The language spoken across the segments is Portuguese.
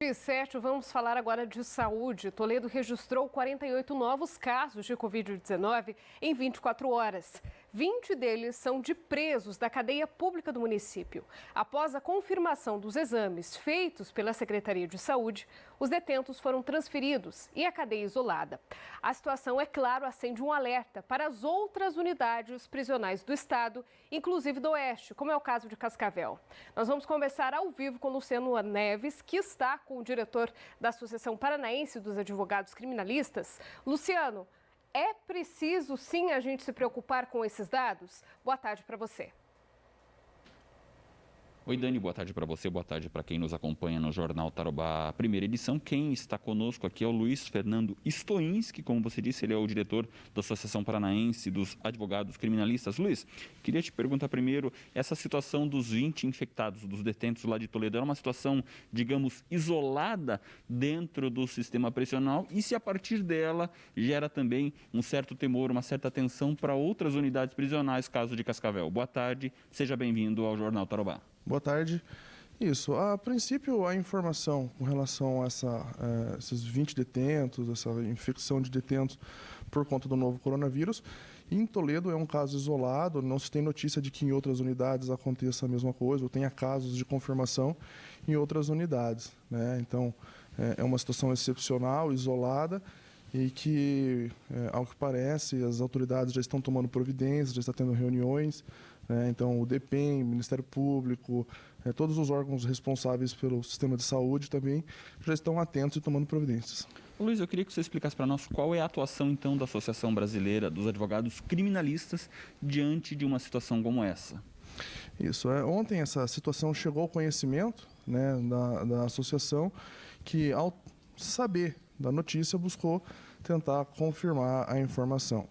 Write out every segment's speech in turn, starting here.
11h07, vamos falar agora de saúde. Toledo registrou 48 novos casos de Covid-19 em 24 horas. 20 deles são de presos da cadeia pública do município. Após a confirmação dos exames feitos pela Secretaria de Saúde, os detentos foram transferidos e a cadeia isolada. A situação, é claro, acende um alerta para as outras unidades prisionais do estado, inclusive do Oeste, como é o caso de Cascavel. Nós vamos conversar ao vivo com Luciano Neves, que está com o diretor da Associação Paranaense dos Advogados Criminalistas. Luciano, é preciso sim a gente se preocupar com esses dados? Boa tarde para você. Oi, Dani, boa tarde para você, boa tarde para quem nos acompanha no Jornal Tarobá, primeira edição. Quem está conosco aqui é o Luiz Fernando Stoinski, que, como você disse, ele é o diretor da Associação Paranaense dos Advogados Criminalistas. Luiz, queria te perguntar primeiro, essa situação dos 20 infectados, dos detentos lá de Toledo, era uma situação, digamos, isolada dentro do sistema prisional, e se a partir dela gera também um certo temor, uma certa atenção para outras unidades prisionais, caso de Cascavel. Boa tarde, seja bem-vindo ao Jornal Tarobá. Boa tarde. Isso, a princípio a informação com relação a esses 20 detentos, essa infecção de detentos por conta do novo coronavírus, em Toledo é um caso isolado, não se tem notícia de que em outras unidades aconteça a mesma coisa, ou tenha casos de confirmação em outras unidades, né? Então é uma situação excepcional, isolada, e que, ao que parece, as autoridades já estão tomando providências, já estão tendo reuniões, né? Então o DEPEN, Ministério Público, todos os órgãos responsáveis pelo sistema de saúde também já estão atentos e tomando providências. Luiz, eu queria que você explicasse para nós qual é a atuação, então, da Associação Brasileira dos Advogados Criminalistas diante de uma situação como essa. Isso, ontem essa situação chegou ao conhecimento, né, da associação, que ao saber da notícia buscou tentar confirmar a informação.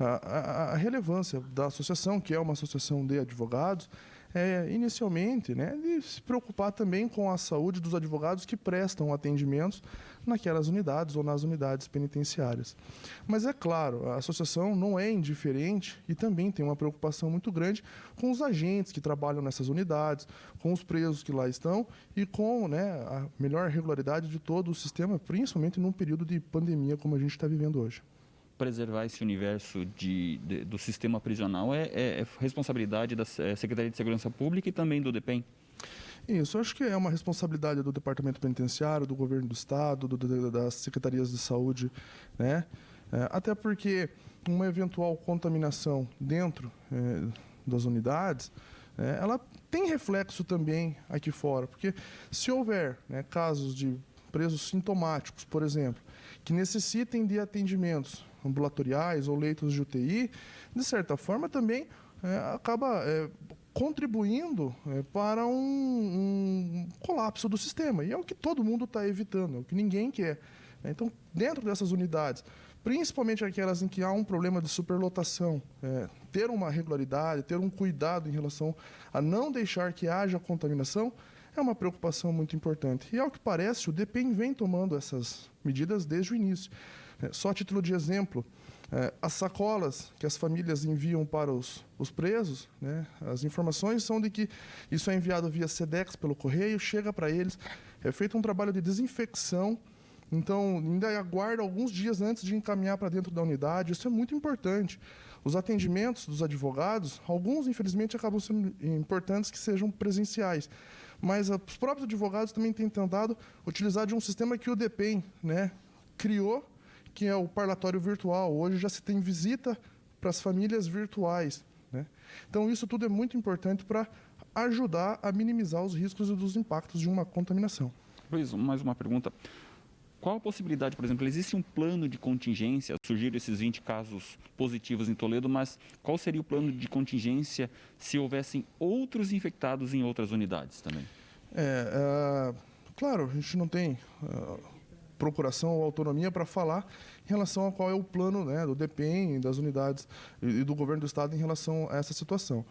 A relevância da associação, que é uma associação de advogados, é inicialmente, né, de se preocupar também com a saúde dos advogados que prestam atendimentos naquelas unidades ou nas unidades penitenciárias. Mas é claro, a associação não é indiferente e também tem uma preocupação muito grande com os agentes que trabalham nessas unidades, com os presos que lá estão e com, né, a melhor regularidade de todo o sistema, principalmente num período de pandemia como a gente está vivendo hoje. Preservar esse universo do sistema prisional é responsabilidade da Secretaria de Segurança Pública e também do DEPEN? Isso, acho que é uma responsabilidade do Departamento Penitenciário, do Governo do Estado, das Secretarias de Saúde, né? Até porque uma eventual contaminação dentro das unidades, ela tem reflexo também aqui fora, porque se houver, né, casos de presos sintomáticos, por exemplo, que necessitem de atendimentos ambulatoriais ou leitos de UTI, de certa forma também acaba contribuindo para um colapso do sistema. E é o que todo mundo está evitando, é o que ninguém quer. Então, dentro dessas unidades, principalmente aquelas em que há um problema de superlotação, ter uma regularidade, ter um cuidado em relação a não deixar que haja contaminação, é uma preocupação muito importante. E, ao que parece, o DEPEN vem tomando essas medidas desde o início. Só a título de exemplo, as sacolas que as famílias enviam para os presos, né, as informações são de que isso é enviado via SEDEX pelo correio, chega para eles, é feito um trabalho de desinfecção, então ainda aguarda alguns dias antes de encaminhar para dentro da unidade. Isso é muito importante. Os atendimentos dos advogados, alguns infelizmente acabam sendo importantes que sejam presenciais, mas os próprios advogados também têm tentado utilizar de um sistema que o DEPEN, né, criou, que é o parlatório virtual. Hoje já se tem visita para as famílias virtuais, né? Então isso tudo é muito importante para ajudar a minimizar os riscos e dos impactos de uma contaminação. Luiz, mais uma pergunta. Qual a possibilidade, por exemplo, existe um plano de contingência, surgiram esses 20 casos positivos em Toledo, mas qual seria o plano de contingência se houvessem outros infectados em outras unidades também? Claro, a gente não tem procuração ou autonomia para falar em relação a qual é o plano, né, do DEPEN, das unidades e do governo do estado em relação a essa situação.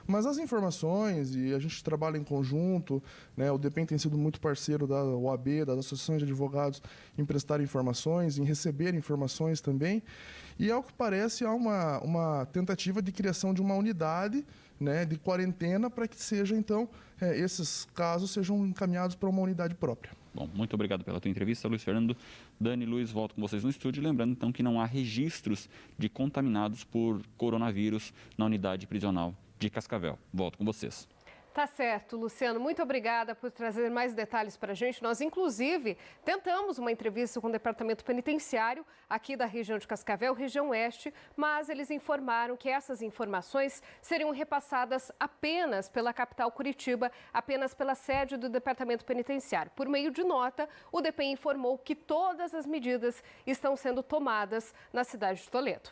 Mas as informações, e a gente trabalha em conjunto, né, o DEPEN tem sido muito parceiro da OAB, das associações de advogados, em prestar informações, em receber informações também, e ao que parece há uma tentativa de criação de uma unidade, né, de quarentena para que seja, então, esses casos sejam encaminhados para uma unidade própria. Bom, muito obrigado pela tua entrevista, Luiz Fernando. Dani e Luiz, volto com vocês no estúdio. Lembrando, então, que não há registros de contaminados por coronavírus na unidade prisional de Cascavel. Volto com vocês. Tá certo, Luciano. Muito obrigada por trazer mais detalhes para a gente. Nós, inclusive, tentamos uma entrevista com o Departamento Penitenciário aqui da região de Cascavel, região oeste, mas eles informaram que essas informações seriam repassadas apenas pela capital Curitiba, apenas pela sede do Departamento Penitenciário. Por meio de nota, o DPEM informou que todas as medidas estão sendo tomadas na cidade de Toledo.